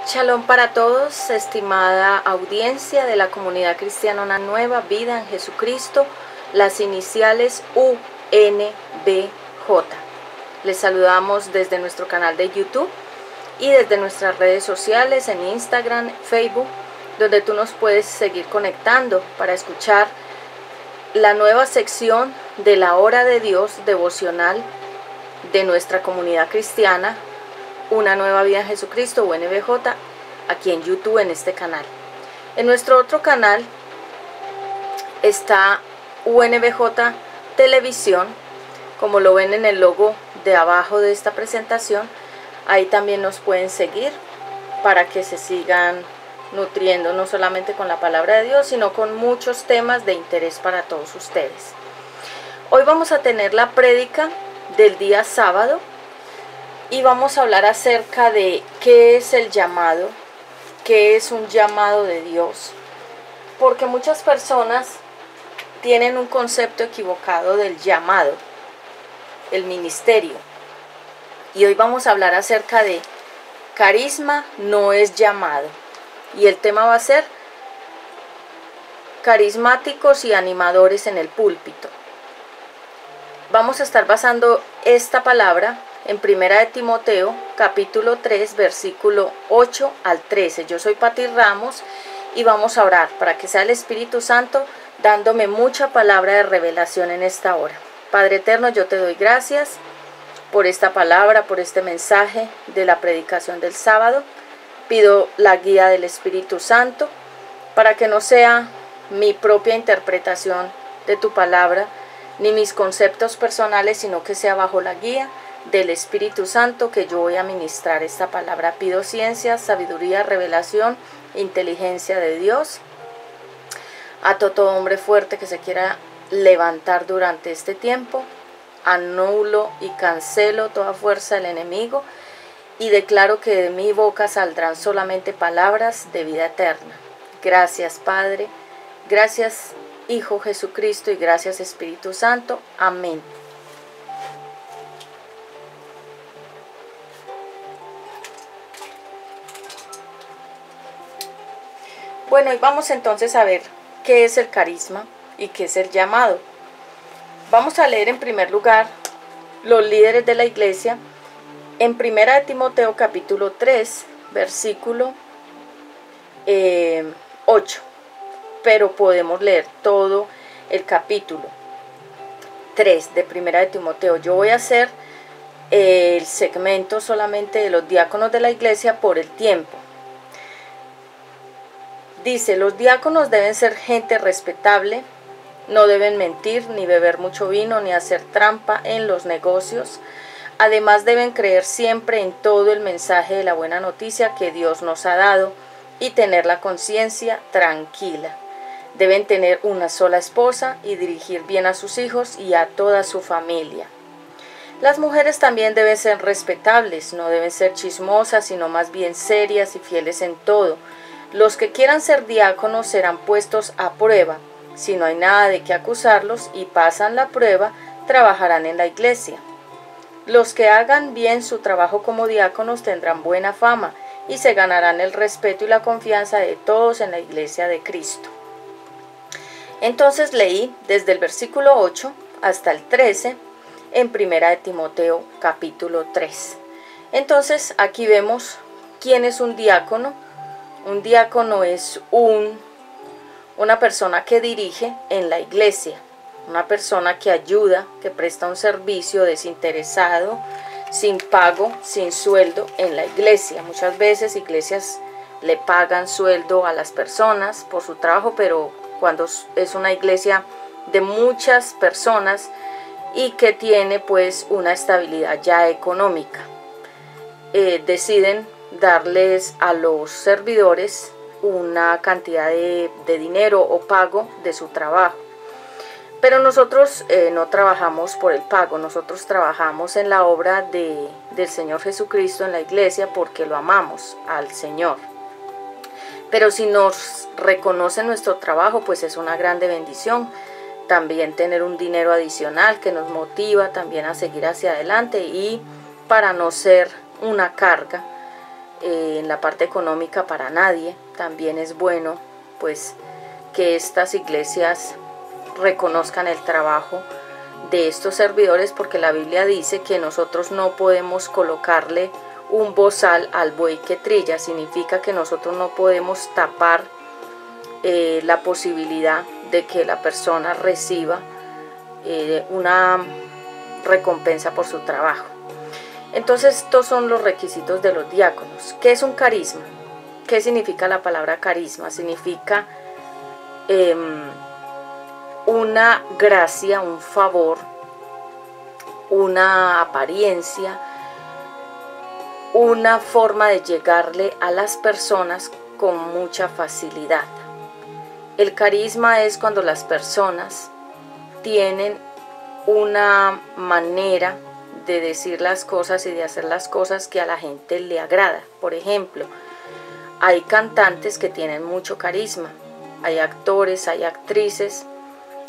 Shalom para todos, estimada audiencia de la comunidad cristiana Una Nueva Vida en Jesucristo, las iniciales UNBJ. Les saludamos desde nuestro canal de YouTube y desde nuestras redes sociales en Instagram, Facebook, donde tú nos puedes seguir conectando para escuchar la nueva sección de la Hora de Dios devocional de nuestra comunidad cristiana Una Nueva Vida en Jesucristo, UNBJ, aquí en YouTube, en este canal. En nuestro otro canal está UNBJ Televisión, como lo ven en el logo de abajo de esta presentación. Ahí también nos pueden seguir para que se sigan nutriendo no solamente con la palabra de Dios, sino con muchos temas de interés para todos ustedes. Hoy vamos a tener la prédica del día sábado y vamos a hablar acerca de qué es el llamado, qué es un llamado de Dios, porque muchas personas tienen un concepto equivocado del llamado, el ministerio. Y hoy vamos a hablar acerca de carisma no es llamado. Y el tema va a ser carismáticos y animadores en el púlpito. Vamos a estar basando esta palabra en Primera de Timoteo, capítulo 3, versículo 8 al 13. Yo soy Pati Ramos y vamos a orar para que sea el Espíritu Santo dándome mucha palabra de revelación en esta hora. Padre eterno, yo te doy gracias por esta palabra, por este mensaje de la predicación del sábado. Pido la guía del Espíritu Santo para que no sea mi propia interpretación de tu palabra, ni mis conceptos personales, sino que sea bajo la guía del Espíritu Santo que yo voy a ministrar esta palabra. Pido ciencia, sabiduría, revelación, inteligencia de Dios a todo hombre fuerte que se quiera levantar durante este tiempo. Anulo y cancelo toda fuerza del enemigo y declaro que de mi boca saldrán solamente palabras de vida eterna. Gracias, Padre, gracias, Hijo Jesucristo, y gracias, Espíritu Santo. Amén. Bueno, y vamos entonces a ver qué es el carisma y qué es el llamado. Vamos a leer en primer lugar los líderes de la iglesia en Primera de Timoteo capítulo 3, versículo 8. Pero podemos leer todo el capítulo 3 de Primera de Timoteo. Yo voy a hacer el segmento solamente de los diáconos de la iglesia por el tiempo. Dice: los diáconos deben ser gente respetable, no deben mentir, ni beber mucho vino, ni hacer trampa en los negocios. Además deben creer siempre en todo el mensaje de la buena noticia que Dios nos ha dado y tener la conciencia tranquila. Deben tener una sola esposa y dirigir bien a sus hijos y a toda su familia. Las mujeres también deben ser respetables, no deben ser chismosas, sino más bien serias y fieles en todo. Los que quieran ser diáconos serán puestos a prueba. Si no hay nada de qué acusarlos y pasan la prueba, trabajarán en la iglesia. Los que hagan bien su trabajo como diáconos tendrán buena fama y se ganarán el respeto y la confianza de todos en la iglesia de Cristo. Entonces leí desde el versículo 8 hasta el 13 en Primera de Timoteo capítulo 3. Entonces aquí vemos quién es un diácono. Un diácono es una persona que dirige en la iglesia, una persona que ayuda, que presta un servicio desinteresado, sin pago, sin sueldo en la iglesia. Muchas veces iglesias le pagan sueldo a las personas por su trabajo, pero cuando es una iglesia de muchas personas y que tiene pues una estabilidad ya económica, deciden darles a los servidores una cantidad de dinero o pago de su trabajo. Pero nosotros no trabajamos por el pago, nosotros trabajamos en la obra del Señor Jesucristo en la iglesia porque lo amamos al Señor. Pero si nos reconocen nuestro trabajo, pues es una grande bendición. También tener un dinero adicional que nos motiva también a seguir hacia adelante y para no ser una carga en la parte económica para nadie. También es bueno pues que estas iglesias reconozcan el trabajo de estos servidores, porque la Biblia dice que nosotros no podemos colocarle un bozal al buey que trilla. Significa que nosotros no podemos tapar la posibilidad de que la persona reciba una recompensa por su trabajo. Entonces estos son los requisitos de los diáconos. ¿Qué es un carisma? ¿Qué significa la palabra carisma? Significa una gracia, un favor, una apariencia, una forma de llegarle a las personas con mucha facilidad. El carisma es cuando las personas tienen una manera de decir las cosas y de hacer las cosas que a la gente le agrada. Por ejemplo, hay cantantes que tienen mucho carisma, hay actores, hay actrices,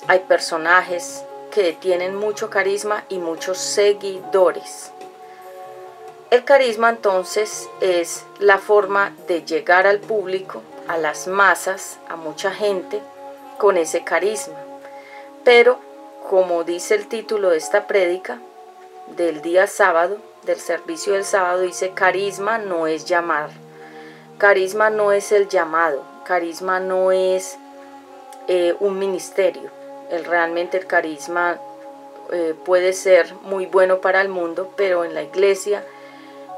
hay personajes que tienen mucho carisma y muchos seguidores. El carisma entonces es la forma de llegar al público, a las masas, a mucha gente con ese carisma. Pero como dice el título de esta prédica del día sábado, del servicio del sábado, dice: carisma no es llamar, carisma no es el llamado, carisma no es un ministerio. Realmente el carisma puede ser muy bueno para el mundo, pero en la iglesia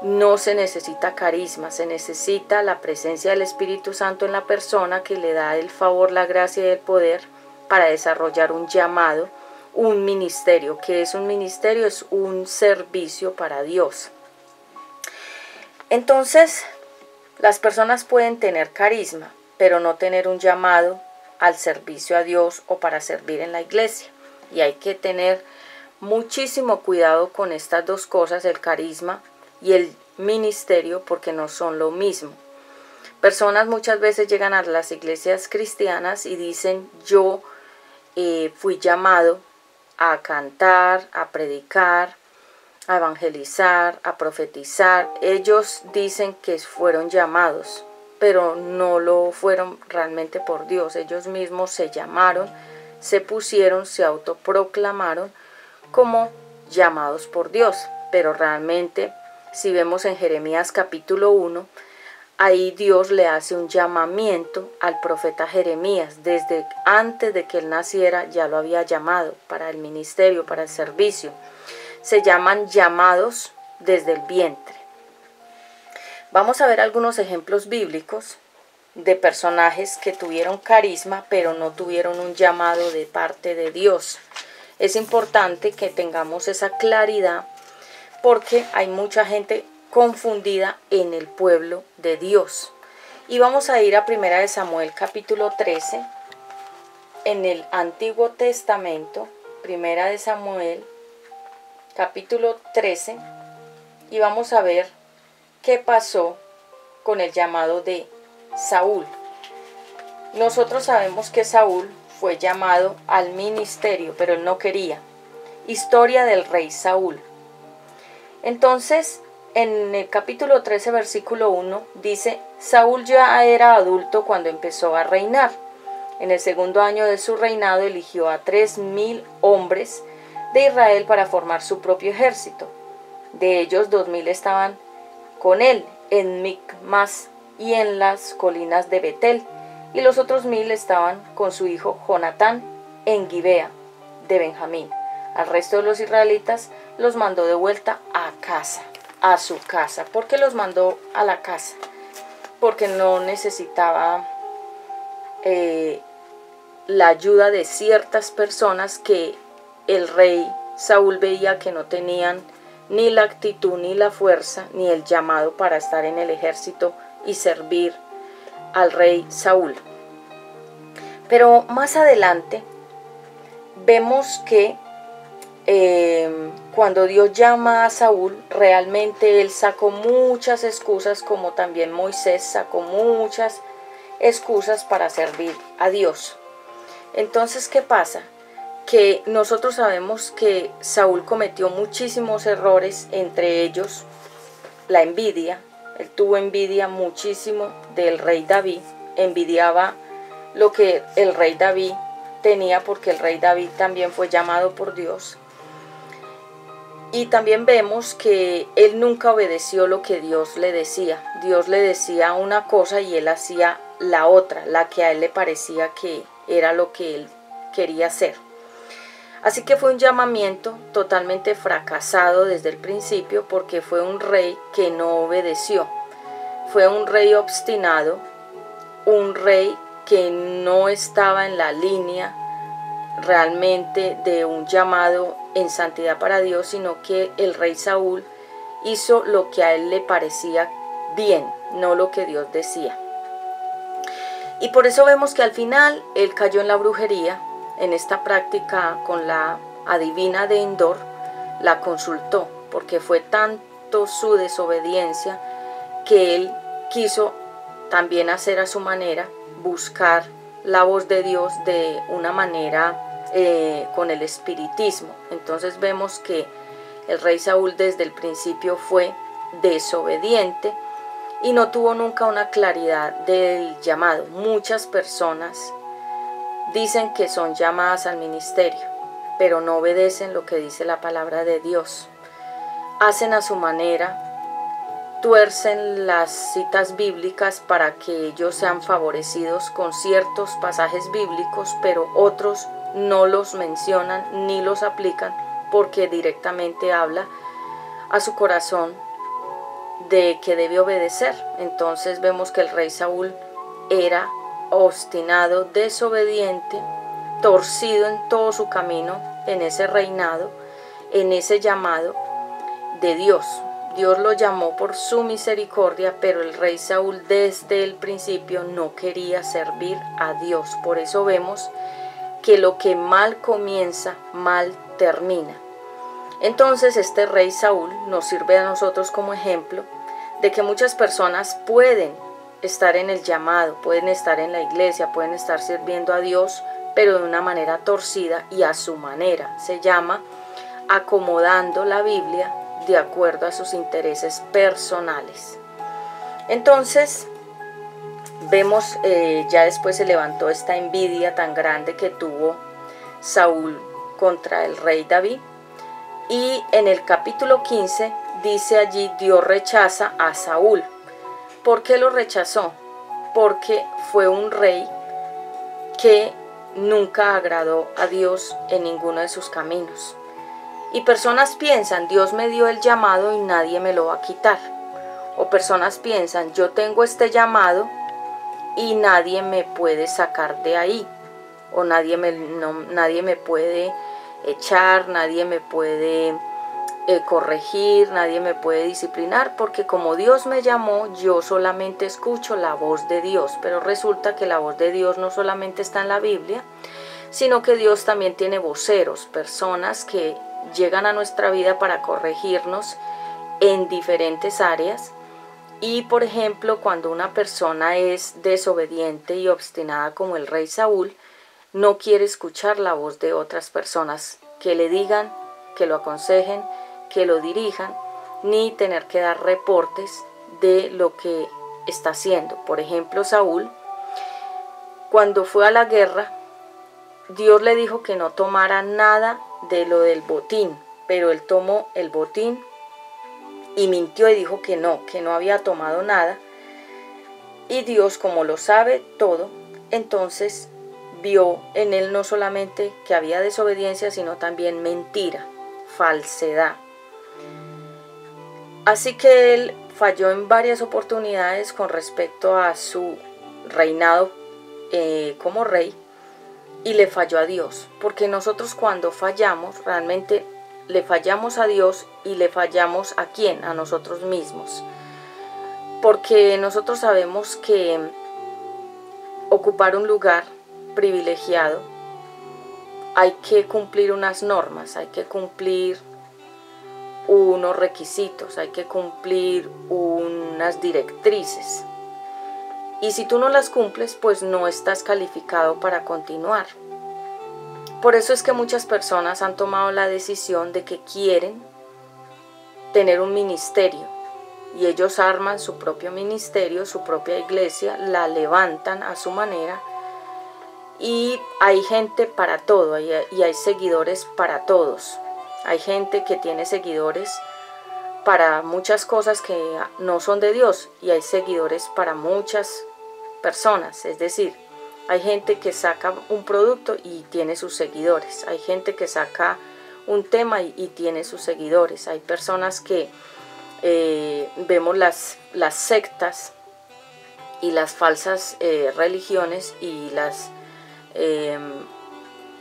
no se necesita carisma, se necesita la presencia del Espíritu Santo en la persona, que le da el favor, la gracia y el poder para desarrollar un llamado, un ministerio. ¿Qué es un ministerio? Es un servicio para Dios. Entonces, las personas pueden tener carisma, pero no tener un llamado al servicio a Dios o para servir en la iglesia. Y hay que tener muchísimo cuidado con estas dos cosas, el carisma y el ministerio, porque no son lo mismo. Personas muchas veces llegan a las iglesias cristianas y dicen: yo fui llamado a cantar, a predicar, a evangelizar, a profetizar. Ellos dicen que fueron llamados, pero no lo fueron realmente por Dios. Ellos mismos se llamaron, se pusieron, se autoproclamaron como llamados por Dios. Pero realmente, si vemos en Jeremías capítulo 1, ahí Dios le hace un llamamiento al profeta Jeremías. Desde antes de que él naciera ya lo había llamado para el ministerio, para el servicio. Se llaman llamados desde el vientre. Vamos a ver algunos ejemplos bíblicos de personajes que tuvieron carisma, pero no tuvieron un llamado de parte de Dios. Es importante que tengamos esa claridad, porque hay mucha gente confundida en el pueblo de Dios. Y vamos a ir a 1 de Samuel capítulo 13, en el Antiguo Testamento, 1 de Samuel capítulo 13, y vamos a ver qué pasó con el llamado de Saúl. Nosotros sabemos que Saúl fue llamado al ministerio, pero él no quería. Historia del rey Saúl. Entonces, en el capítulo 13, versículo 1, dice: Saúl ya era adulto cuando empezó a reinar. En el segundo año de su reinado eligió a 3,000 hombres de Israel para formar su propio ejército. De ellos 2,000 estaban con él en Micmas y en las colinas de Betel, y los otros 1,000 estaban con su hijo Jonatán en Gibea de Benjamín. Al resto de los israelitas los mandó de vuelta a casa, a su casa. ¿Por qué los mandó a la casa? Porque no necesitaba la ayuda de ciertas personas que el rey Saúl veía que no tenían ni la actitud, ni la fuerza, ni el llamado para estar en el ejército y servir al rey Saúl. Pero más adelante vemos que cuando Dios llama a Saúl, realmente él sacó muchas excusas, como también Moisés sacó muchas excusas para servir a Dios. Entonces, ¿qué pasa? Que nosotros sabemos que Saúl cometió muchísimos errores, entre ellos la envidia. Él tuvo envidia muchísimo del rey David, envidiaba lo que el rey David tenía, porque el rey David también fue llamado por Dios. Y también vemos que él nunca obedeció lo que Dios le decía. Dios le decía una cosa y él hacía la otra, la que a él le parecía que era lo que él quería hacer. Así que fue un llamamiento totalmente fracasado desde el principio, porque fue un rey que no obedeció. Fue un rey obstinado, un rey que no estaba en la línea realmente de un llamado en santidad para Dios, sino que el rey Saúl hizo lo que a él le parecía bien, no lo que Dios decía. Y por eso vemos que al final él cayó en la brujería, en esta práctica con la adivina de Endor, la consultó, porque fue tanto su desobediencia que él quiso también hacer a su manera, buscar la voz de Dios de una manera con el espiritismo. Entonces vemos que el rey Saúl desde el principio fue desobediente y no tuvo nunca una claridad del llamado. Muchas personas dicen que son llamadas al ministerio, pero no obedecen lo que dice la palabra de Dios. Hacen a su manera, tuercen las citas bíblicas para que ellos sean favorecidos con ciertos pasajes bíblicos, pero otros no los mencionan ni los aplican, porque directamente habla a su corazón de que debe obedecer. Entonces vemos que el rey Saúl era obstinado, desobediente, torcido en todo su camino, en ese reinado, en ese llamado de Dios. Dios lo llamó por su misericordia, pero el rey Saúl desde el principio no quería servir a Dios. Por eso vemos que lo que mal comienza, mal termina. Entonces este rey Saúl nos sirve a nosotros como ejemplo de que muchas personas pueden estar en el llamado, pueden estar en la iglesia, pueden estar sirviendo a Dios, pero de una manera torcida y a su manera. Se llama acomodando la Biblia de acuerdo a sus intereses personales. Entonces vemos, ya después se levantó esta envidia tan grande que tuvo Saúl contra el rey David, y en el capítulo 15 dice allí: Dios rechaza a Saúl. ¿Por qué lo rechazó? Porque fue un rey que nunca agradó a Dios en ninguno de sus caminos. Y personas piensan: Dios me dio el llamado y nadie me lo va a quitar. O personas piensan: yo tengo este llamado y nadie me puede sacar de ahí. O nadie me puede echar, nadie me puede corregir, nadie me puede disciplinar, porque como Dios me llamó, yo solamente escucho la voz de Dios. Pero resulta que la voz de Dios no solamente está en la Biblia, sino que Dios también tiene voceros, personas que llegan a nuestra vida para corregirnos en diferentes áreas. Y por ejemplo, cuando una persona es desobediente y obstinada como el rey Saúl, no quiere escuchar la voz de otras personas que le digan, que lo aconsejen, que lo dirijan, ni tener que dar reportes de lo que está haciendo. Por ejemplo, Saúl, cuando fue a la guerra, Dios le dijo que no tomara nada de lo del botín, pero él tomó el botín y mintió y dijo que no había tomado nada. Y Dios, como lo sabe todo, entonces vio en él no solamente que había desobediencia, sino también mentira, falsedad. Así que él falló en varias oportunidades con respecto a su reinado como rey, y le falló a Dios, porque nosotros cuando fallamos realmente le fallamos a Dios. ¿Y le fallamos a quién? A nosotros mismos, porque nosotros sabemos que ocupar un lugar privilegiado hay que cumplir unas normas, hay que cumplir unos requisitos, hay que cumplir unas directrices, y si tú no las cumples, pues no estás calificado para continuar. Por eso es que muchas personas han tomado la decisión de que quieren tener un ministerio, y ellos arman su propio ministerio, su propia iglesia, la levantan a su manera, y hay gente para todo, y hay seguidores para todos. Hay gente que tiene seguidores para muchas cosas que no son de Dios, y hay seguidores para muchas personas. Es decir, hay gente que saca un producto y tiene sus seguidores, hay gente que saca un tema y tiene sus seguidores, hay personas que vemos las sectas y las falsas religiones y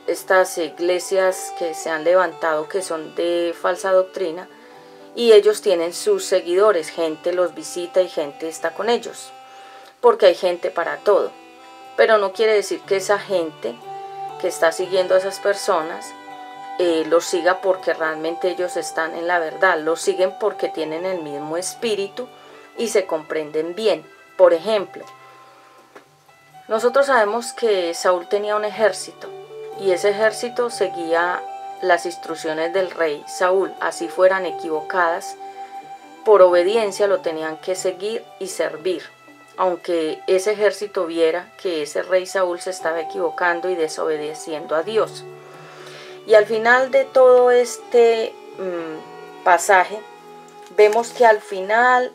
estas iglesias que se han levantado que son de falsa doctrina, y ellos tienen sus seguidores, gente los visita y gente está con ellos, porque hay gente para todo. Pero no quiere decir que esa gente que está siguiendo a esas personas los siga porque realmente ellos están en la verdad, los siguen porque tienen el mismo espíritu y se comprenden bien. Por ejemplo, nosotros sabemos que Saúl tenía un ejército, y ese ejército seguía las instrucciones del rey Saúl, así fueran equivocadas, por obediencia lo tenían que seguir y servir, aunque ese ejército viera que ese rey Saúl se estaba equivocando y desobedeciendo a Dios. Y al final de todo este pasaje, vemos que al final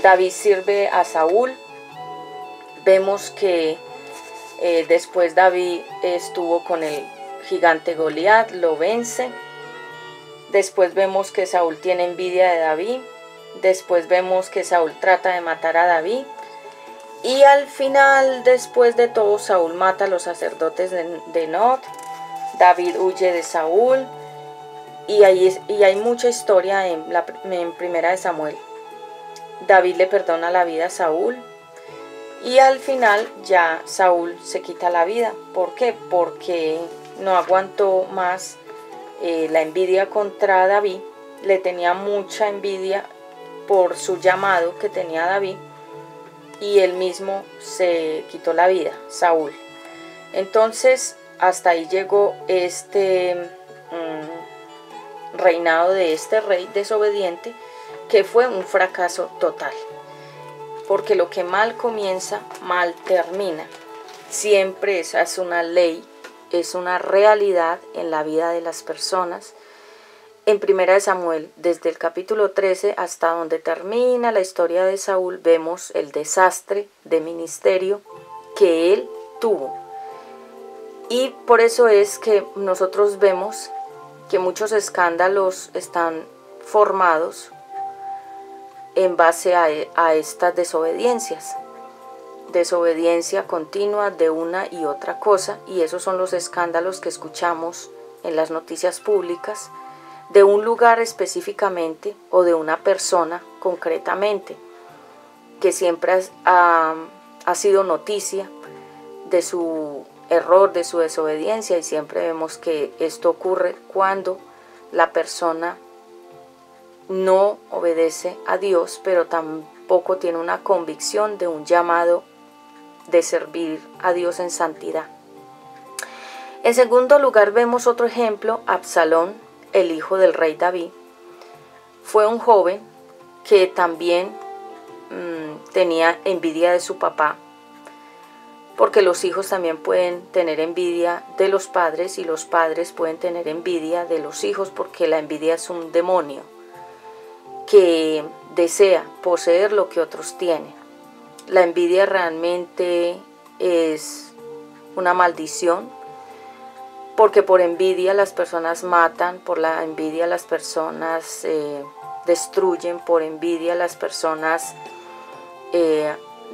David sirve a Saúl. Vemos que después David estuvo con el gigante Goliat, lo vence. Después vemos que Saúl tiene envidia de David. Después vemos que Saúl trata de matar a David. Y al final, después de todo, Saúl mata a los sacerdotes de Nob. David huye de Saúl. Y hay mucha historia en Primera de Samuel. David le perdona la vida a Saúl. Y al final ya Saúl se quita la vida. ¿Por qué? Porque no aguantó más la envidia contra David. Le tenía mucha envidia por su llamado que tenía David. Y él mismo se quitó la vida, Saúl. Entonces, hasta ahí llegó este reinado de este rey desobediente, que fue un fracaso total. Porque lo que mal comienza, mal termina. Siempre esa es una ley, es una realidad en la vida de las personas. En Primera de Samuel, desde el capítulo 13 hasta donde termina la historia de Saúl, vemos el desastre de ministerio que él tuvo. Y por eso es que nosotros vemos que muchos escándalos están formados en base a estas desobediencias. Desobediencia continua de una y otra cosa, y esos son los escándalos que escuchamos en las noticias públicas, de un lugar específicamente o de una persona concretamente, que siempre ha sido noticia de su error, de su desobediencia, y siempre vemos que esto ocurre cuando la persona no obedece a Dios, pero tampoco tiene una convicción de un llamado de servir a Dios en santidad. En segundo lugar, vemos otro ejemplo, Absalón, el hijo del rey David. Fue un joven que también tenía envidia de su papá, porque los hijos también pueden tener envidia de los padres, y los padres pueden tener envidia de los hijos, porque la envidia es un demonio que desea poseer lo que otros tienen. La envidia realmente es una maldición, porque por envidia las personas matan, por la envidia las personas destruyen, por envidia las personas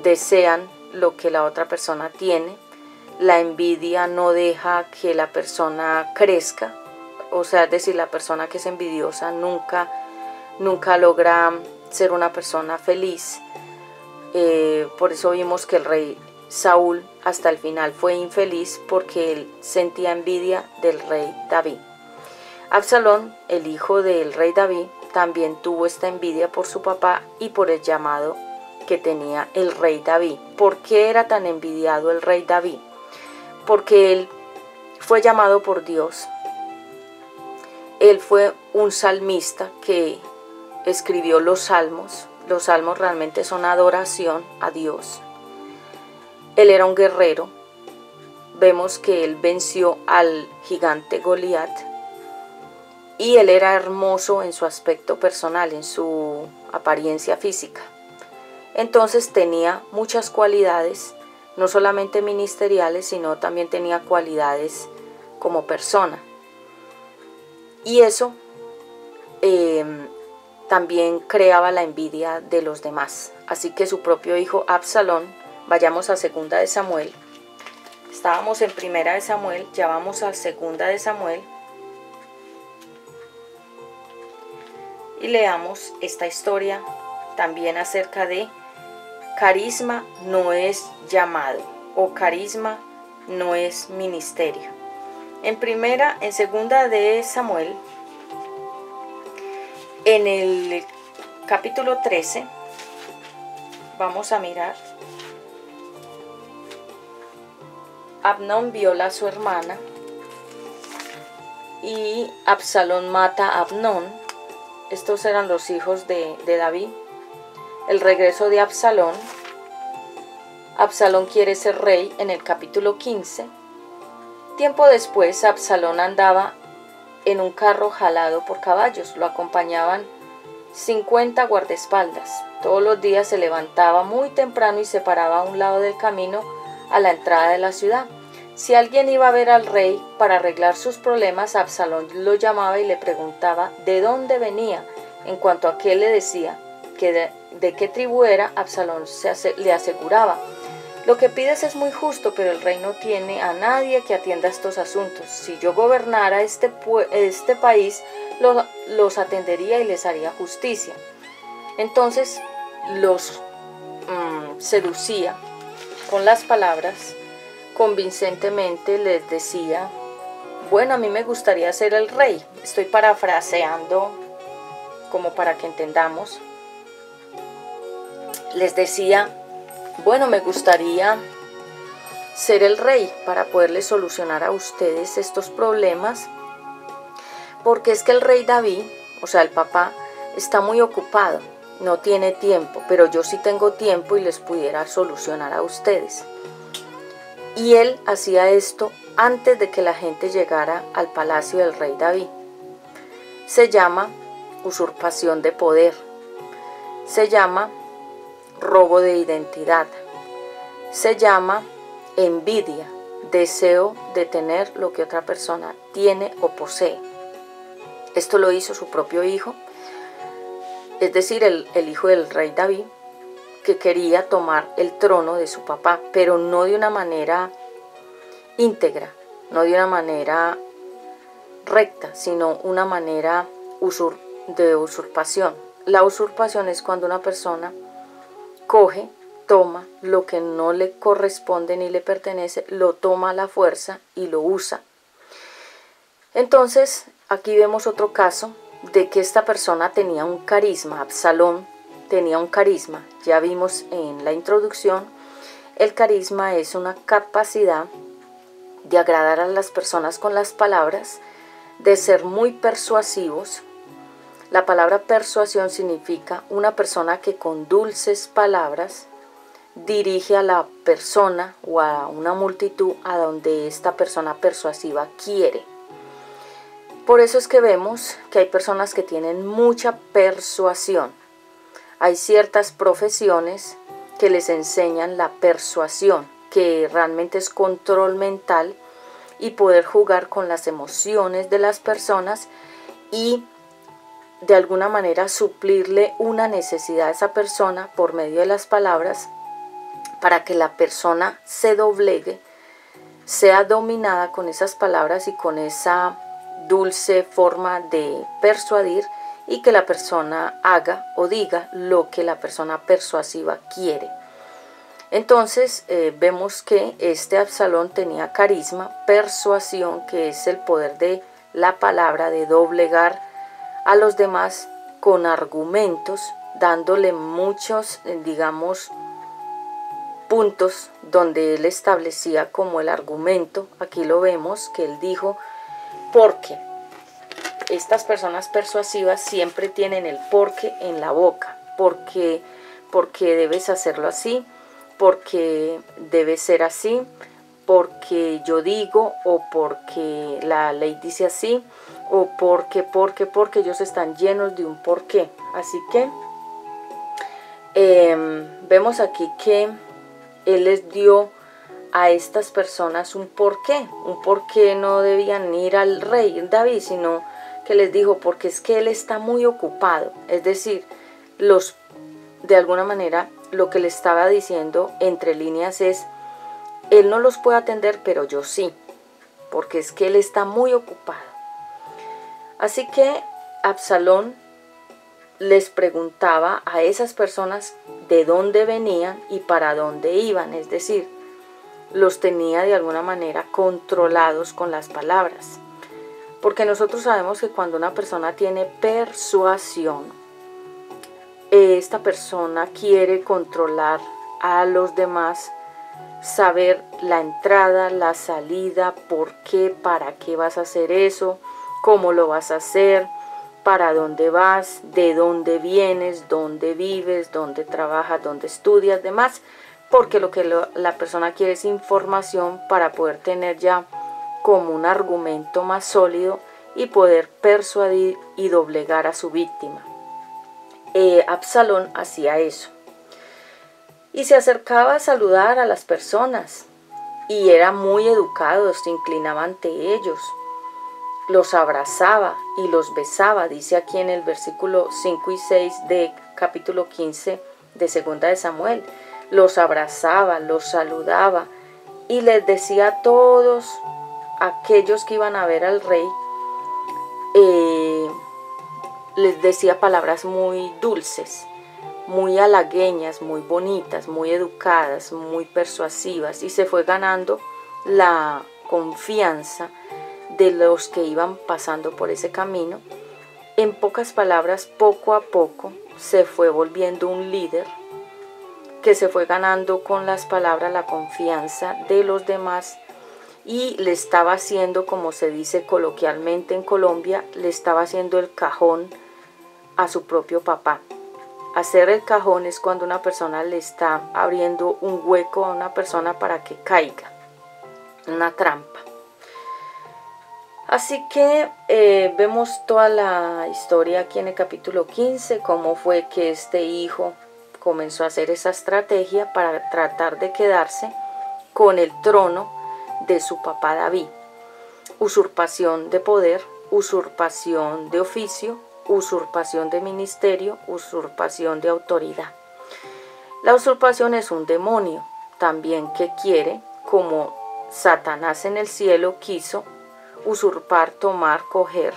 desean lo que la otra persona tiene. La envidia no deja que la persona crezca, o sea, es decir, la persona que es envidiosa nunca logra ser una persona feliz. Por eso vimos que el rey Saúl hasta el final fue infeliz, porque él sentía envidia del rey David. Absalón, el hijo del rey David, también tuvo esta envidia por su papá y por el llamado que tenía el rey David. ¿Por qué era tan envidiado el rey David? Porque él fue llamado por Dios. Él fue un salmista que escribió los salmos. Los salmos realmente son adoración a Dios. Él era un guerrero. Vemos que él venció al gigante Goliat. Y él era hermoso en su aspecto personal, en su apariencia física. Entonces tenía muchas cualidades, no solamente ministeriales, sino también tenía cualidades como persona. Y eso también creaba la envidia de los demás. Así que su propio hijo Absalón, vayamos a segunda de Samuel. Estábamos en primera de Samuel, ya vamos a segunda de Samuel. Y leamos esta historia también acerca de carisma no es llamado o carisma no es ministerio. En segunda de Samuel, en el capítulo 13, vamos a mirar. Amnón viola a su hermana y Absalón mata a Amnón. Estos eran los hijos de David. El regreso de Absalón. Absalón quiere ser rey en el capítulo 15. Tiempo después, Absalón andaba en un carro jalado por caballos. Lo acompañaban 50 guardaespaldas. Todos los días se levantaba muy temprano y se paraba a un lado del camino a la entrada de la ciudad. Si alguien iba a ver al rey para arreglar sus problemas, Absalón lo llamaba y le preguntaba de dónde venía. En cuanto a aquel le decía que de qué tribu era, Absalón le aseguraba: lo que pides es muy justo, pero el rey no tiene a nadie que atienda estos asuntos. Si yo gobernara este país, los atendería y les haría justicia. Entonces los seducía con las palabras. Convincentemente les decía: bueno, a mí me gustaría ser el rey. Estoy parafraseando como para que entendamos. Les decía: bueno, me gustaría ser el rey para poderles solucionar a ustedes estos problemas, porque es que el rey David, o sea el papá, está muy ocupado, no tiene tiempo, pero yo sí tengo tiempo y les pudiera solucionar a ustedes. Y él hacía esto antes de que la gente llegara al palacio del rey David. Se llama usurpación de poder. Se llama robo de identidad. Se llama envidia, deseo de tener lo que otra persona tiene o posee. Esto lo hizo su propio hijo, es decir, el hijo del rey David, que quería tomar el trono de su papá, pero no de una manera íntegra, no de una manera recta, sino una manera de usurpación. La usurpación es cuando una persona coge, toma lo que no le corresponde ni le pertenece, lo toma a la fuerza y lo usa. Entonces, aquí vemos otro caso de que esta persona tenía un carisma. Absalón tenía un carisma. Ya vimos en la introducción, el carisma es una capacidad de agradar a las personas con las palabras, de ser muy persuasivos. La palabra persuasión significa una persona que con dulces palabras dirige a la persona o a una multitud a donde esta persona persuasiva quiere. Por eso es que vemos que hay personas que tienen mucha persuasión. Hay ciertas profesiones que les enseñan la persuasión, que realmente es control mental y poder jugar con las emociones de las personas y de alguna manera suplirle una necesidad a esa persona por medio de las palabras para que la persona se doblegue, sea dominada con esas palabras y con esa dulce forma de persuadir y que la persona haga o diga lo que la persona persuasiva quiere. Entonces vemos que este Absalón tenía carisma, persuasión, que es el poder de la palabra, de doblegar a los demás con argumentos, dándole muchos, digamos, puntos donde él establecía como el argumento. Aquí lo vemos que él dijo: porque estas personas persuasivas siempre tienen el porque en la boca, porque debes hacerlo así, porque debe ser así, porque yo digo, o porque la ley dice así, o porque ellos están llenos de un porqué. Así que vemos aquí que Él les dio a estas personas un porqué no debían ir al rey David, sino que les dijo, porque es que Él está muy ocupado. Es decir, de alguna manera lo que le estaba diciendo entre líneas es, Él no los puede atender, pero yo sí, porque es que Él está muy ocupado. Así que Absalón les preguntaba a esas personas de dónde venían y para dónde iban, es decir, los tenía de alguna manera controlados con las palabras. Porque nosotros sabemos que cuando una persona tiene persuasión, esta persona quiere controlar a los demás, saber la entrada, la salida, por qué, para qué vas a hacer eso, cómo lo vas a hacer, para dónde vas, de dónde vienes, dónde vives, dónde trabajas, dónde estudias, demás, porque lo que la persona quiere es información para poder tener ya como un argumento más sólido y poder persuadir y doblegar a su víctima. Absalón hacía eso. Y se acercaba a saludar a las personas y era muy educado, se inclinaba ante ellos, los abrazaba y los besaba, dice aquí en el versículo 5 y 6 de capítulo 15 de Segunda de Samuel. Los abrazaba, los saludaba y les decía a todos aquellos que iban a ver al rey, les decía palabras muy dulces, muy halagueñas, muy bonitas, muy educadas, muy persuasivas, y se fue ganando la confianza de los que iban pasando por ese camino. En pocas palabras, poco a poco se fue volviendo un líder que se fue ganando con las palabras la confianza de los demás y le estaba haciendo, como se dice coloquialmente en Colombia, le estaba haciendo el cajón a su propio papá. Hacer el cajón es cuando una persona le está abriendo un hueco a una persona para que caiga, una trampa. Así que vemos toda la historia aquí en el capítulo 15, cómo fue que este hijo comenzó a hacer esa estrategia para tratar de quedarse con el trono de su papá David. Usurpación de poder, usurpación de oficio, usurpación de ministerio, usurpación de autoridad. La usurpación es un demonio también que quiere, como Satanás en el cielo quiso, usurpar, tomar, coger,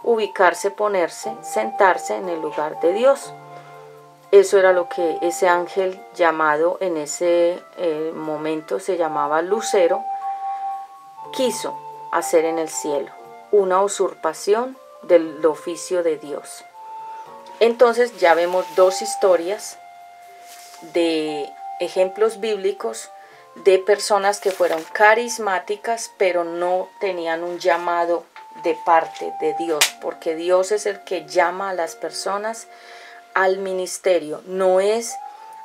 ubicarse, ponerse, sentarse en el lugar de Dios. Eso era lo que ese ángel llamado en ese momento se llamaba Lucero, quiso hacer en el cielo, una usurpación del oficio de Dios. Entonces ya vemos dos historias de ejemplos bíblicos de personas que fueron carismáticas pero no tenían un llamado de parte de Dios, porque Dios es el que llama a las personas al ministerio. No es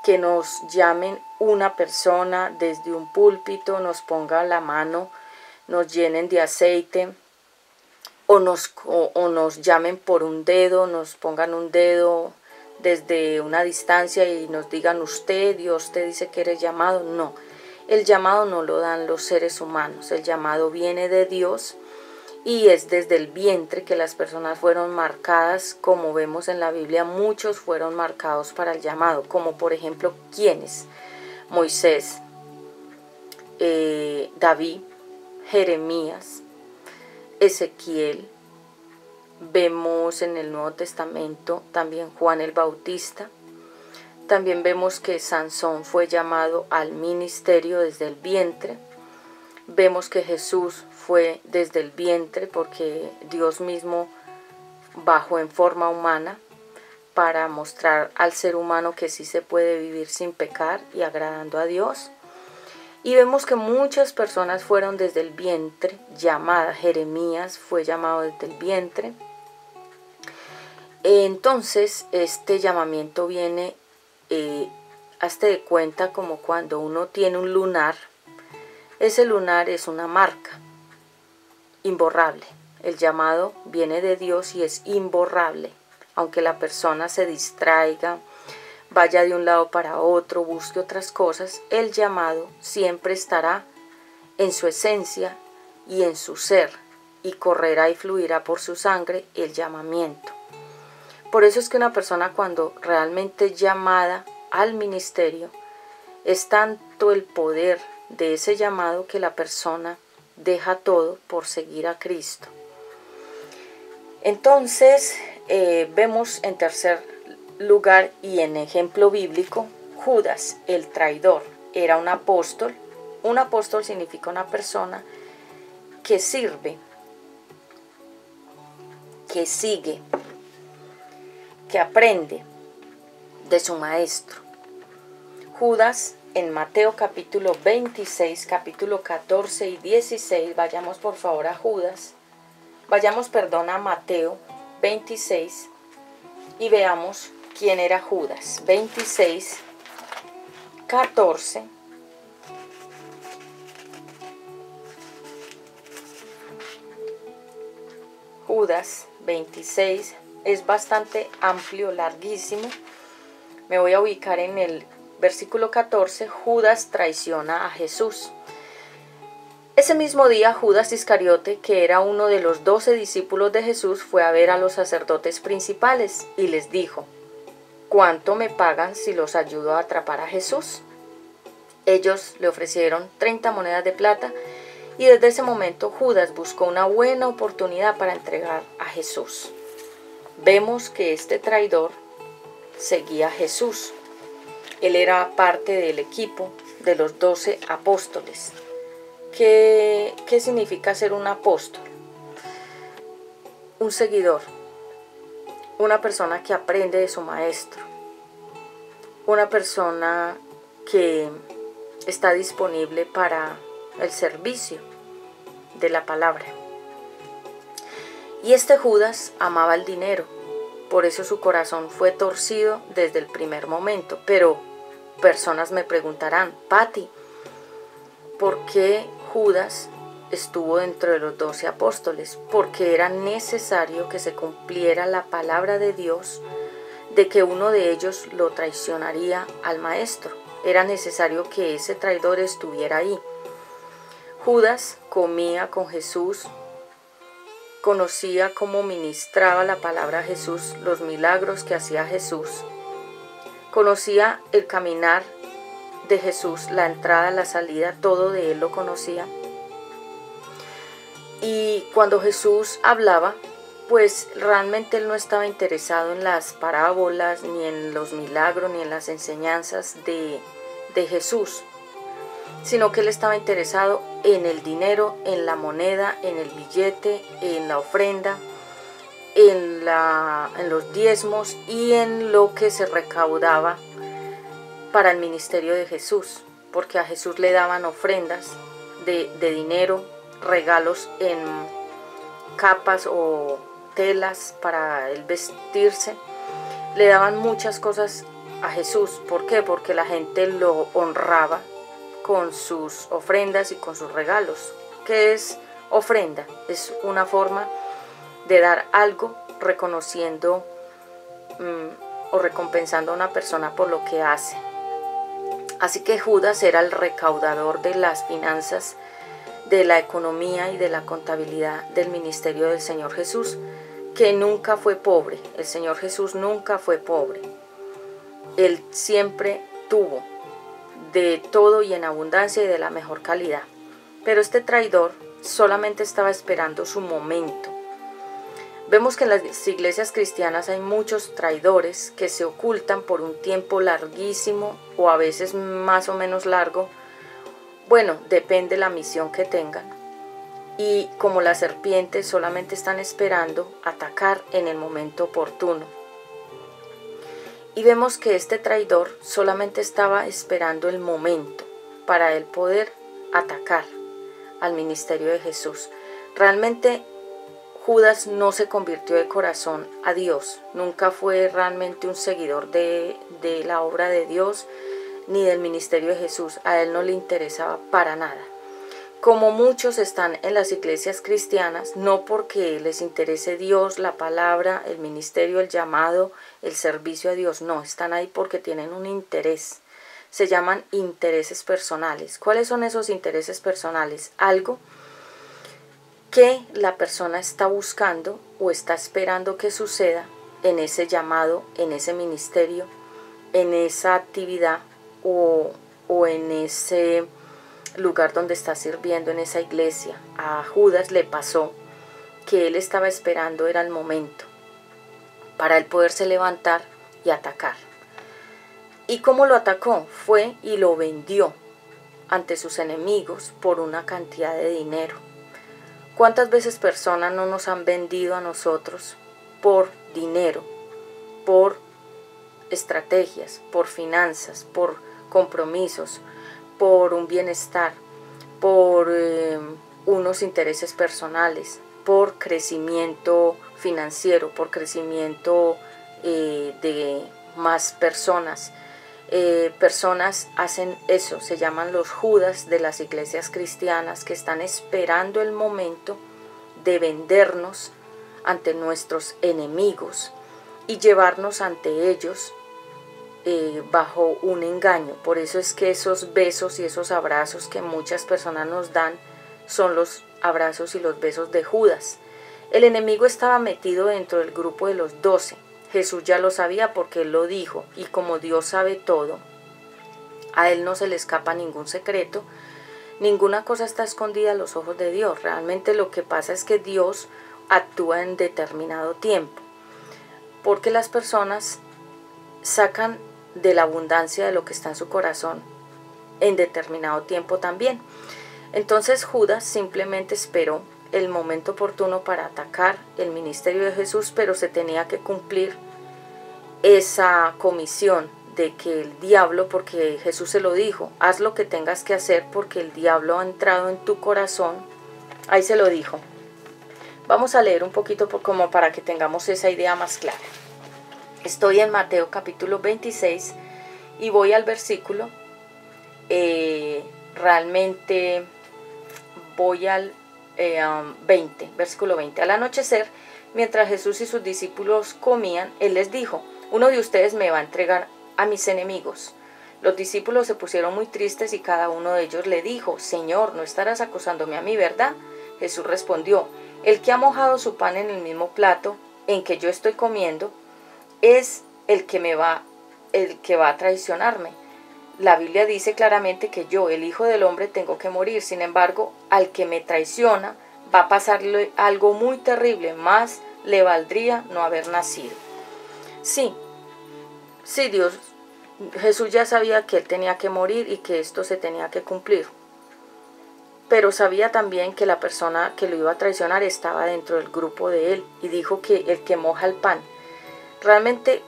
que nos llamen una persona desde un púlpito, nos ponga la mano, nos llenen de aceite o nos llamen por un dedo, nos pongan un dedo desde una distancia y nos digan usted, Dios te dice que eres llamado. No, el llamado no lo dan los seres humanos, el llamado viene de Dios y es desde el vientre que las personas fueron marcadas. Como vemos en la Biblia, muchos fueron marcados para el llamado, como por ejemplo, ¿quiénes? Moisés, David, Jeremías, Ezequiel. Vemos en el Nuevo Testamento también Juan el Bautista. También vemos que Sansón fue llamado al ministerio desde el vientre. Vemos que Jesús fue desde el vientre porque Dios mismo bajó en forma humana para mostrar al ser humano que sí se puede vivir sin pecar y agradando a Dios. Y vemos que muchas personas fueron desde el vientre llamadas. Jeremías fue llamado desde el vientre. Entonces este llamamiento viene, hazte de cuenta como cuando uno tiene un lunar. Ese lunar es una marca imborrable. El llamado viene de Dios y es imborrable. Aunque la persona se distraiga, vaya de un lado para otro, busque otras cosas, el llamado siempre estará en su esencia y en su ser, y correrá y fluirá por su sangre el llamamiento. Por eso es que una persona, cuando realmente es llamada al ministerio, es tanto el poder de ese llamado que la persona deja todo por seguir a Cristo. Entonces vemos en tercer lugar y en ejemplo bíblico, Judas el traidor era un apóstol. Un apóstol significa una persona que sirve, que sigue, que aprende de su maestro. Judas, en Mateo capítulo 26, capítulo 14 y 16, vayamos por favor a Judas, a Mateo 26 y veamos quién era Judas. 26, 14. Judas 26 es bastante amplio, larguísimo. Me voy a ubicar en el versículo 14. Judas traiciona a Jesús. Ese mismo día, Judas Iscariote, que era uno de los 12 discípulos de Jesús, fue a ver a los sacerdotes principales y les dijo: ¿cuánto me pagan si los ayudo a atrapar a Jesús? Ellos le ofrecieron 30 monedas de plata, y desde ese momento Judas buscó una buena oportunidad para entregar a Jesús. Vemos que este traidor seguía a Jesús. Él era parte del equipo de los 12 apóstoles. ¿Qué significa ser un apóstol? Un seguidor, una persona que aprende de su maestro, una persona que está disponible para el servicio de la palabra. Y este Judas amaba el dinero, por eso su corazón fue torcido desde el primer momento. Pero personas me preguntarán: Patti, ¿por qué Judas estuvo dentro de los 12 apóstoles? Porque era necesario que se cumpliera la palabra de Dios de que uno de ellos lo traicionaría al maestro. Era necesario que ese traidor estuviera ahí. Judas comía con Jesús, conocía cómo ministraba la palabra a Jesús, los milagros que hacía Jesús, conocía el caminar de Jesús, la entrada, la salida, todo de él lo conocía. Y cuando Jesús hablaba, pues realmente él no estaba interesado en las parábolas, ni en los milagros, ni en las enseñanzas de Jesús, sino que él estaba interesado en el dinero, en la moneda, en el billete, en la ofrenda, en los diezmos y en lo que se recaudaba para el ministerio de Jesús, porque a Jesús le daban ofrendas de dinero, regalos en capas o telas para el vestirse. Le daban muchas cosas a Jesús. ¿Por qué? Porque la gente lo honraba con sus ofrendas y con sus regalos. ¿Qué es ofrenda? Es una forma de dar algo reconociendo o recompensando a una persona por lo que hace. Así que Judas era el recaudador de las finanzas, de la economía y de la contabilidad del ministerio del Señor Jesús, que nunca fue pobre. El Señor Jesús nunca fue pobre. Él siempre tuvo de todo y en abundancia y de la mejor calidad. Pero este traidor solamente estaba esperando su momento. Vemos que en las iglesias cristianas hay muchos traidores que se ocultan por un tiempo larguísimo o a veces más o menos largo. Bueno, depende la misión que tengan. Y como la serpiente solamente están esperando atacar en el momento oportuno. Y vemos que este traidor solamente estaba esperando el momento para él poder atacar al ministerio de Jesús. Realmente Judas no se convirtió de corazón a Dios, nunca fue realmente un seguidor de la obra de Dios ni del ministerio de Jesús. A él no le interesaba para nada. Como muchos están en las iglesias cristianas, no porque les interese Dios, la palabra, el ministerio, el llamado, el servicio a Dios, no, están ahí porque tienen un interés. Se llaman intereses personales. ¿Cuáles son esos intereses personales? Algo que la persona está buscando o está esperando que suceda en ese llamado, en ese ministerio, en esa actividad o en ese lugar donde está sirviendo, en esa iglesia. A Judas le pasó que él estaba esperando, era el momento para él poderse levantar y atacar. ¿Y cómo lo atacó? Fue y lo vendió ante sus enemigos por una cantidad de dinero. ¿Cuántas veces personas no nos han vendido a nosotros por dinero, por estrategias, por finanzas, por compromisos, por un bienestar, por unos intereses personales, por crecimiento financiero, por crecimiento de más personas? Personas hacen eso, se llaman los Judas de las iglesias cristianas, que están esperando el momento de vendernos ante nuestros enemigos y llevarnos ante ellos bajo un engaño. Por eso es que esos besos y esos abrazos que muchas personas nos dan son los abrazos y los besos de Judas. El enemigo estaba metido dentro del grupo de los 12. Jesús ya lo sabía porque Él lo dijo, y como Dios sabe todo, a Él no se le escapa ningún secreto, ninguna cosa está escondida a los ojos de Dios. Realmente lo que pasa es que Dios actúa en determinado tiempo, porque las personas sacan de la abundancia de lo que está en su corazón en determinado tiempo también. Entonces Judas simplemente esperó el momento oportuno para atacar el ministerio de Jesús, pero se tenía que cumplir esa comisión de que el diablo, porque Jesús se lo dijo, haz lo que tengas que hacer porque el diablo ha entrado en tu corazón. Ahí se lo dijo. Vamos a leer un poquito como para que tengamos esa idea más clara. Estoy en Mateo capítulo 26 y voy al versículo, realmente voy al 20, versículo 20. Al anochecer, mientras Jesús y sus discípulos comían, Él les dijo: uno de ustedes me va a entregar a mis enemigos. Los discípulos se pusieron muy tristes y cada uno de ellos le dijo: Señor, ¿no estarás acusándome a mí, verdad? Jesús respondió: el que ha mojado su pan en el mismo plato en que yo estoy comiendo es el que va a traicionarme. La Biblia dice claramente que yo, el Hijo del Hombre, tengo que morir. Sin embargo, al que me traiciona va a pasarle algo muy terrible, más le valdría no haber nacido. Sí, Jesús ya sabía que Él tenía que morir y que esto se tenía que cumplir. Pero sabía también que la persona que lo iba a traicionar estaba dentro del grupo de Él, y dijo que el que moja el pan. Realmente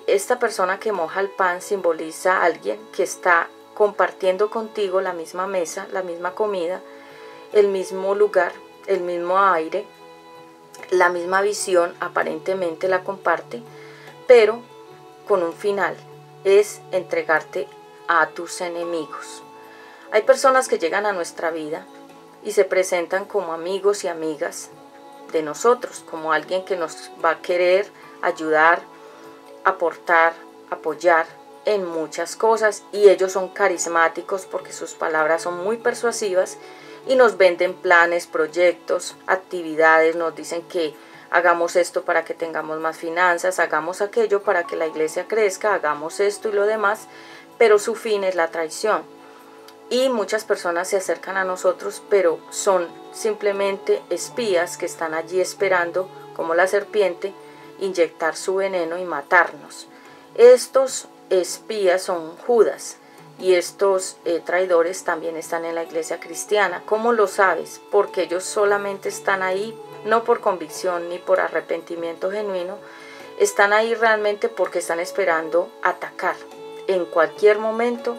esta persona que moja el pan simboliza a alguien que está compartiendo contigo la misma mesa, la misma comida, el mismo lugar, el mismo aire, la misma visión, aparentemente la comparte, pero con un final, es entregarte a tus enemigos. Hay personas que llegan a nuestra vida y se presentan como amigos y amigas de nosotros, como alguien que nos va a querer ayudar, aportar, apoyar en muchas cosas, y ellos son carismáticos porque sus palabras son muy persuasivas y nos venden planes, proyectos, actividades, nos dicen que hagamos esto para que tengamos más finanzas, hagamos aquello para que la iglesia crezca, hagamos esto y lo demás, pero su fin es la traición. Y muchas personas se acercan a nosotros, pero son simplemente espías que están allí esperando, como la serpiente, inyectar su veneno y matarnos. Estos espías son Judas, y estos traidores también están en la iglesia cristiana. ¿Cómo lo sabes? Porque ellos solamente están ahí, no por convicción ni por arrepentimiento genuino, están ahí realmente porque están esperando atacar en cualquier momento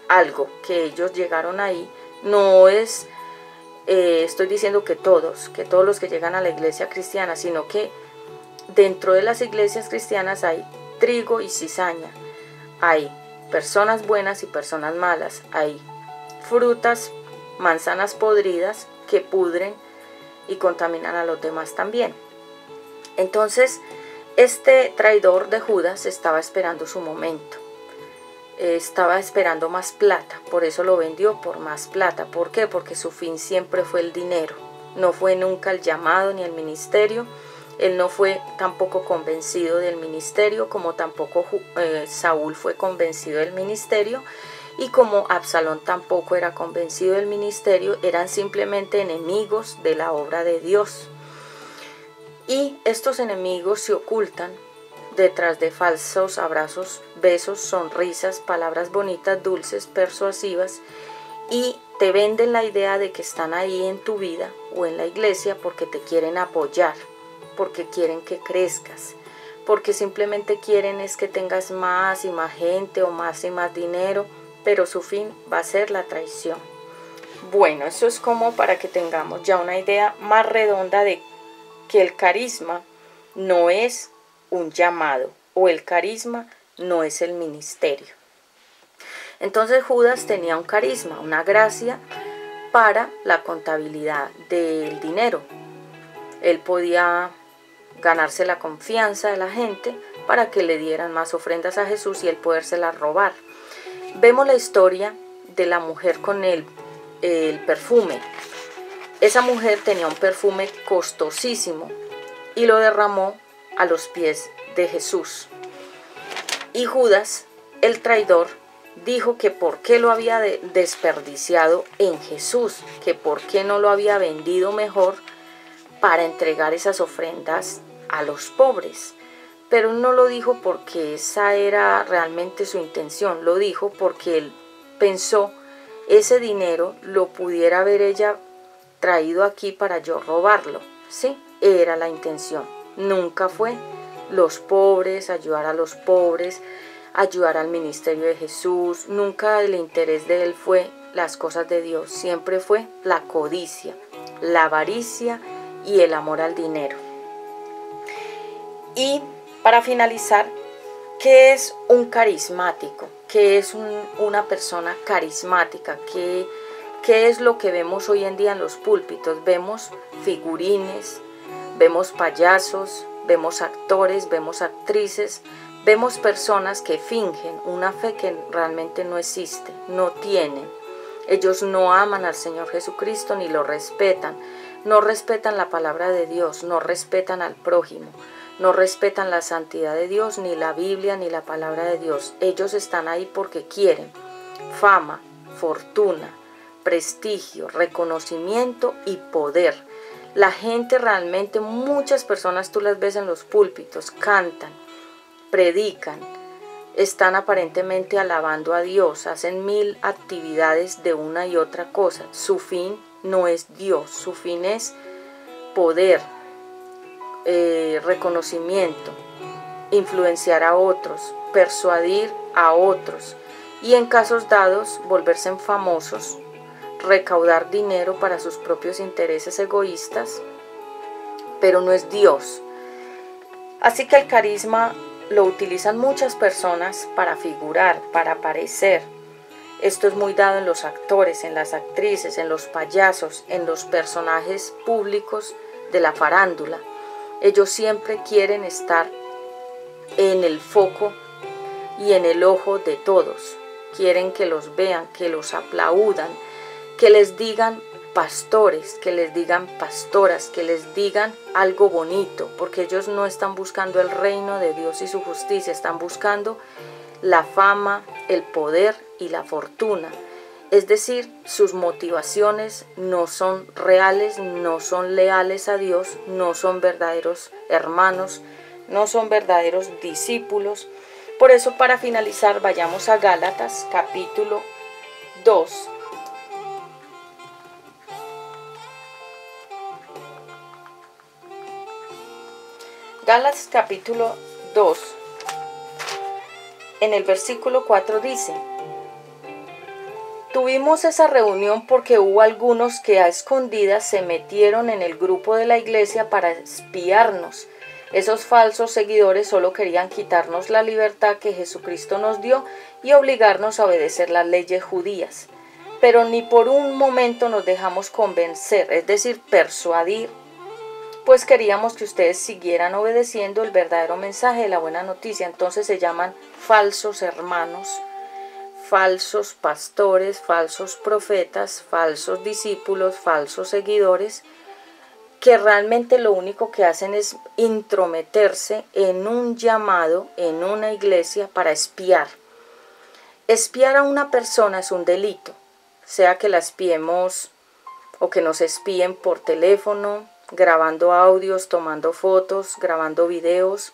algo que ellos llegaron ahí No es, estoy diciendo que todos los que llegan a la iglesia cristiana, sino que dentro de las iglesias cristianas hay trigo y cizaña, hay personas buenas y personas malas, hay frutas, manzanas podridas que pudren y contaminan a los demás también. Entonces, este traidor de Judas estaba esperando su momento, estaba esperando más plata, por eso lo vendió por más plata. ¿Por qué? Porque su fin siempre fue el dinero, no fue nunca el llamado ni el ministerio. Él no fue tampoco convencido del ministerio, como tampoco Saúl fue convencido del ministerio, y como Absalón tampoco era convencido del ministerio. Eran simplemente enemigos de la obra de Dios. Y estos enemigos se ocultan detrás de falsos abrazos, besos, sonrisas, palabras bonitas, dulces, persuasivas, y te venden la idea de que están ahí en tu vida o en la iglesia porque te quieren apoyar, porque quieren que crezcas, porque simplemente quieren es que tengas más y más gente o más y más dinero, pero su fin va a ser la traición. Bueno, eso es como para que tengamos ya una idea más redonda de que el carisma no es un llamado, o el carisma no es el ministerio. Entonces Judas tenía un carisma, una gracia para la contabilidad del dinero. Él podía ganarse la confianza de la gente para que le dieran más ofrendas a Jesús y él podérselas robar. Vemos la historia de la mujer con el perfume. Esa mujer tenía un perfume costosísimo y lo derramó a los pies de Jesús. Y Judas, el traidor, dijo que por qué lo había desperdiciado en Jesús, que por qué no lo había vendido mejor para entregar esas ofrendas a los pobres. Pero no lo dijo porque esa era realmente su intención, lo dijo porque él pensó ese dinero lo pudiera haber ella traído aquí para yo robarlo, ¿sí? Era la intención, nunca fue los pobres, ayudar a los pobres, ayudar al ministerio de Jesús. Nunca el interés de él fue las cosas de Dios, siempre fue la codicia, la avaricia y el amor al dinero. Y para finalizar, ¿qué es un carismático? ¿Qué es una persona carismática? ¿Qué es lo que vemos hoy en día en los púlpitos? Vemos figurines, vemos payasos, vemos actores, vemos actrices, vemos personas que fingen una fe que realmente no existe, no tienen. Ellos no aman al Señor Jesucristo ni lo respetan, no respetan la palabra de Dios, no respetan al prójimo, no respetan la santidad de Dios, ni la Biblia, ni la palabra de Dios. Ellos están ahí porque quieren fama, fortuna, prestigio, reconocimiento y poder. La gente realmente, muchas personas tú las ves en los púlpitos, cantan, predican, están aparentemente alabando a Dios, hacen 1000 actividades de una y otra cosa. Su fin no es Dios, su fin es poder, reconocimiento, influenciar a otros, persuadir a otros y en casos dados volverse famosos, recaudar dinero para sus propios intereses egoístas, pero no es Dios. Así que el carisma lo utilizan muchas personas para figurar, para aparecer. Esto es muy dado en los actores, en las actrices, en los payasos, en los personajes públicos de la farándula. Ellos siempre quieren estar en el foco y en el ojo de todos. Quieren que los vean, que los aplaudan, que les digan pastores, que les digan pastoras, que les digan algo bonito, porque ellos no están buscando el reino de Dios y su justicia, están buscando la fama, el poder y la fortuna. Es decir, sus motivaciones no son reales, no son leales a Dios, no son verdaderos hermanos, no son verdaderos discípulos. Por eso, para finalizar, vayamos a Gálatas capítulo 2. Gálatas capítulo 2, en el versículo 4 dice: Tuvimos esa reunión porque hubo algunos que a escondidas se metieron en el grupo de la iglesia para espiarnos. Esos falsos seguidores solo querían quitarnos la libertad que Jesucristo nos dio y obligarnos a obedecer las leyes judías. Pero ni por un momento nos dejamos convencer, es decir, persuadir, pues queríamos que ustedes siguieran obedeciendo el verdadero mensaje de la buena noticia. Entonces se llaman falsos hermanos, falsos pastores, falsos profetas, falsos discípulos, falsos seguidores, que realmente lo único que hacen es intrometerse en un llamado, en una iglesia, para espiar. Espiar a una persona es un delito, sea que la espiemos o que nos espíen por teléfono, grabando audios, tomando fotos, grabando videos,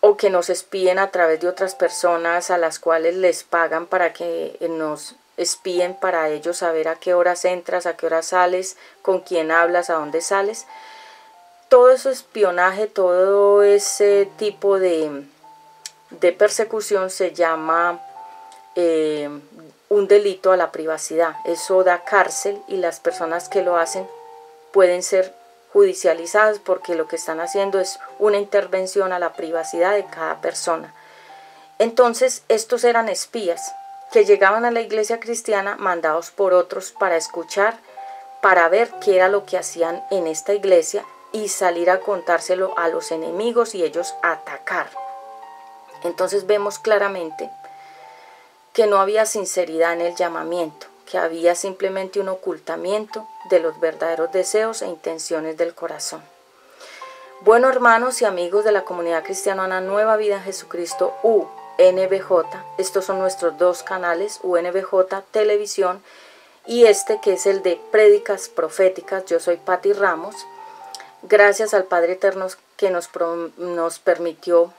o que nos espíen a través de otras personas a las cuales les pagan para que nos espíen, para ellos saber a qué horas entras, a qué horas sales, con quién hablas, a dónde sales. Todo ese espionaje, todo ese tipo de persecución se llama un delito a la privacidad. Eso da cárcel y las personas que lo hacen pueden ser judicializadas porque lo que están haciendo es una intervención a la privacidad de cada persona. Entonces estos eran espías que llegaban a la iglesia cristiana mandados por otros para escuchar, para ver qué era lo que hacían en esta iglesia y salir a contárselo a los enemigos y ellos atacar. Entonces vemos claramente que no había sinceridad en el llamamiento, que había simplemente un ocultamiento de los verdaderos deseos e intenciones del corazón. Bueno, hermanos y amigos de la comunidad cristiana Una Nueva Vida en Jesucristo, UNBJ, estos son nuestros dos canales, UNBJ Televisión y este que es el de Prédicas Proféticas. Yo soy Patti Ramos. Gracias al Padre Eterno que nos permitió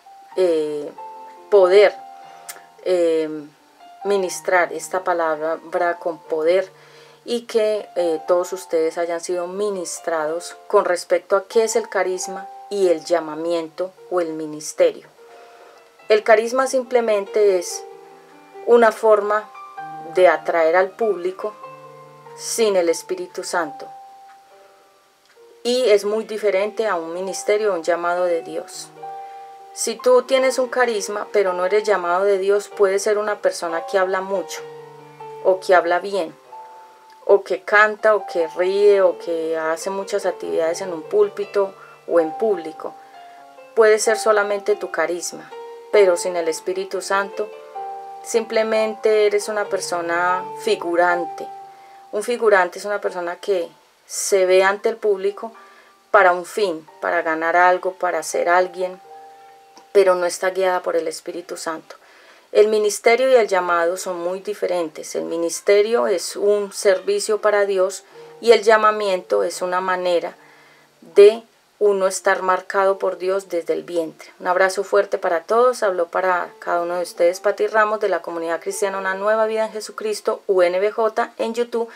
poder ministrar esta palabra con poder y que todos ustedes hayan sido ministrados con respecto a qué es el carisma y el llamamiento o el ministerio. El carisma simplemente es una forma de atraer al público sin el Espíritu Santo y es muy diferente a un ministerio o un llamado de Dios. Si tú tienes un carisma pero no eres llamado de Dios, puedes ser una persona que habla mucho o que habla bien o que canta o que ríe o que hace muchas actividades en un púlpito o en público. Puede ser solamente tu carisma, pero sin el Espíritu Santo simplemente eres una persona figurante. Un figurante es una persona que se ve ante el público para un fin, para ganar algo, para ser alguien, pero no está guiada por el Espíritu Santo. El ministerio y el llamado son muy diferentes. El ministerio es un servicio para Dios y el llamamiento es una manera de uno estar marcado por Dios desde el vientre. Un abrazo fuerte para todos. Habló para cada uno de ustedes Patti Ramos de la comunidad cristiana Una Nueva Vida en Jesucristo, UNBJ, en YouTube.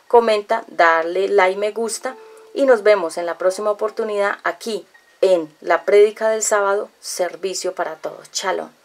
Comenta, darle like, me gusta y nos vemos en la próxima oportunidad aquí en la prédica del sábado, servicio para todos. Shalom.